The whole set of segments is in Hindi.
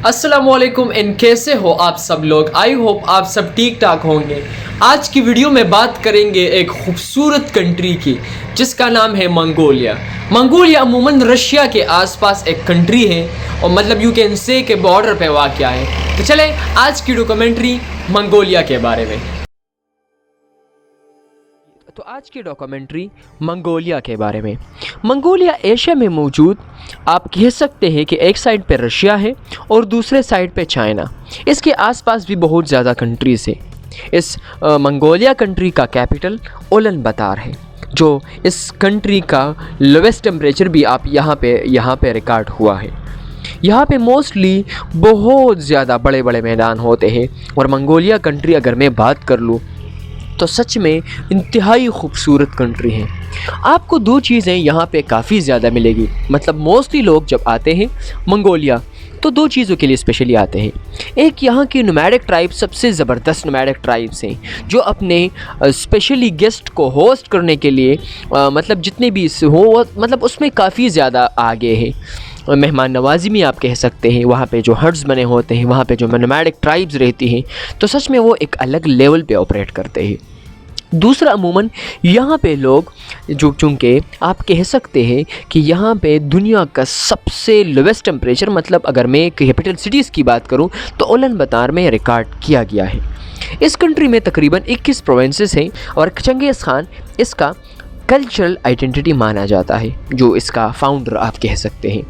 अस्सलामुअलैकुम एंड कैसे हो आप सब लोग। आई होप आप सब ठीक ठाक होंगे। आज की वीडियो में बात करेंगे एक खूबसूरत कंट्री की जिसका नाम है मंगोलिया। मंगोलिया अमूमन रशिया के आसपास एक कंट्री है और मतलब यू कैन से के बॉर्डर पे वाक़या है। तो चले आज की डॉक्यूमेंट्री मंगोलिया के बारे में। तो आज की डॉक्यूमेंट्री मंगोलिया के बारे में। मंगोलिया एशिया में मौजूद आप कह सकते हैं कि एक साइड पे रशिया है और दूसरे साइड पे चाइना। इसके आसपास भी बहुत ज़्यादा कंट्रीज़ है। इस मंगोलिया कंट्री का कैपिटल उलान बातर है, जो इस कंट्री का लोवेस्ट टेम्परेचर भी आप यहाँ पे रिकॉर्ड हुआ है। यहाँ पे मोस्टली बहुत ज़्यादा बड़े बड़े मैदान होते हैं और मंगोलिया कंट्री अगर मैं बात कर लूँ तो सच में इंतहाई खूबसूरत कंट्री है। आपको दो चीज़ें यहाँ पे काफ़ी ज़्यादा मिलेगी। मतलब मोस्टली लोग जब आते हैं मंगोलिया तो दो चीज़ों के लिए स्पेशली आते हैं। एक यहाँ की नोमैडिक ट्राइब सबसे ज़बरदस्त नोमैडिक ट्राइब्स हैं जो अपने स्पेशली गेस्ट को होस्ट करने के लिए मतलब जितने भी हो मतलब उसमें काफ़ी ज़्यादा आगे है। मेहमान नवाजी में आप कह सकते हैं। वहाँ पे जो हट्स बने होते हैं, वहाँ पे जो नोमैडिक ट्राइब्स रहती हैं, तो सच में वो एक अलग लेवल पे ऑपरेट करते हैं। दूसरा अमूमन यहाँ पे लोग जो चूँकि आप कह सकते हैं कि यहाँ पे दुनिया का सबसे लोवेस्ट टेम्परेचर मतलब अगर मैं कैपिटल सिटीज़ की बात करूँ तो उलान बातर में रिकॉर्ड किया गया है। इस कंट्री में तकरीबन 21 प्रोविंसेस हैं और चंगेज़ खान इसका कल्चरल आइडेंटिटी माना जाता है, जो इसका फाउंडर आप कह सकते हैं।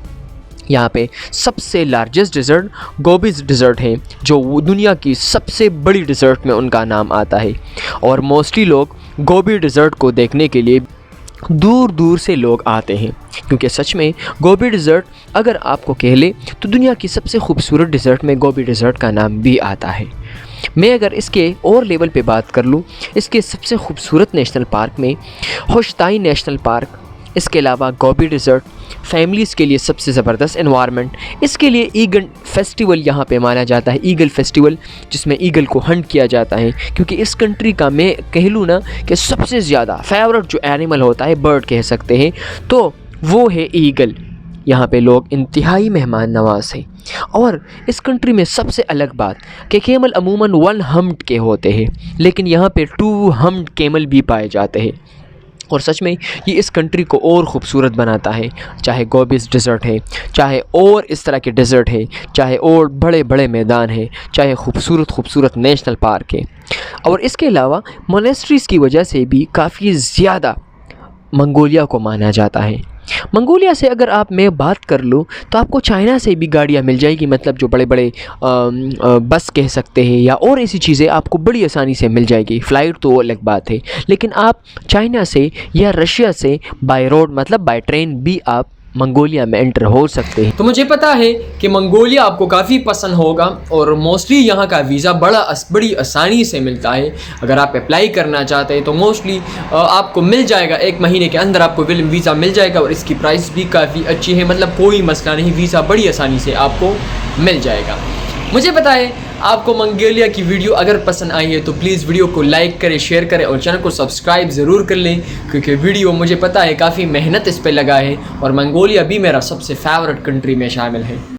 यहाँ पे सबसे लार्जेस्ट डिज़र्ट गोबीज़ डिज़र्ट है, जो दुनिया की सबसे बड़ी डिज़र्ट में उनका नाम आता है और मोस्टली लोग गोबी डिज़र्ट को देखने के लिए दूर दूर से लोग आते हैं, क्योंकि सच में गोबी डिज़र्ट अगर आपको कह ले तो दुनिया की सबसे खूबसूरत डिज़र्ट में गोबी डिज़र्ट का नाम भी आता है। मैं अगर इसके और लेवल पे बात कर लूँ, इसके सबसे खूबसूरत नेशनल पार्क में होशताई नेशनल पार्क, इसके अलावा गोबी डिज़र्ट, फैमिलीज़ के लिए सबसे ज़बरदस्त एनवायरनमेंट, इसके लिए ईगल फेस्टिवल यहाँ पे माना जाता है। ईगल फेस्टिवल जिसमें ईगल को हंट किया जाता है, क्योंकि इस कंट्री का मैं कह लूँ ना कि सबसे ज़्यादा फेवरेट जो एनिमल होता है, बर्ड कह सकते हैं, तो वो है ईगल। यहाँ पे लोग इंतहाई मेहमान नवाज़ हैं। और इस कंट्री में सबसे अलग बात कि केमल अमूमन 1 हम्प्ड के होते हैं, लेकिन यहाँ पे 2 हम्प्ड केमल भी पाए जाते हैं और सच में ये इस कंट्री को और ख़ूबसूरत बनाता है। चाहे गोबीज़ डिज़र्ट है, चाहे और इस तरह के डिज़र्ट है, चाहे और बड़े बड़े मैदान हैं, चाहे खूबसूरत नेशनल पार्क है। और इसके अलावा मोनेस्ट्रीज़ की वजह से भी काफ़ी ज़्यादा मंगोलिया को माना जाता है। मंगोलिया से अगर मैं बात कर लूँ तो आपको चाइना से भी गाड़ियाँ मिल जाएगी, मतलब जो बड़े बड़े बस कह सकते हैं या और ऐसी चीज़ें आपको बड़ी आसानी से मिल जाएगी। फ़्लाइट तो अलग बात है, लेकिन आप चाइना से या रशिया से बाय रोड मतलब बाय ट्रेन भी आप मंगोलिया में एंटर हो सकते हैं। तो मुझे पता है कि मंगोलिया आपको काफ़ी पसंद होगा और मोस्टली यहाँ का वीज़ा बड़ी आसानी से मिलता है। अगर आप अप्लाई करना चाहते हैं तो मोस्टली आपको मिल जाएगा, 1 महीने के अंदर आपको वीज़ा मिल जाएगा और इसकी प्राइस भी काफ़ी अच्छी है। मतलब कोई मसला नहीं, वीज़ा बड़ी आसानी से आपको मिल जाएगा। मुझे पता है आपको मंगोलिया की वीडियो अगर पसंद आई है तो प्लीज़ वीडियो को लाइक करें, शेयर करें और चैनल को सब्सक्राइब ज़रूर कर लें, क्योंकि वीडियो मुझे पता है काफ़ी मेहनत इस पे लगा है और मंगोलिया भी मेरा सबसे फेवरेट कंट्री में शामिल है।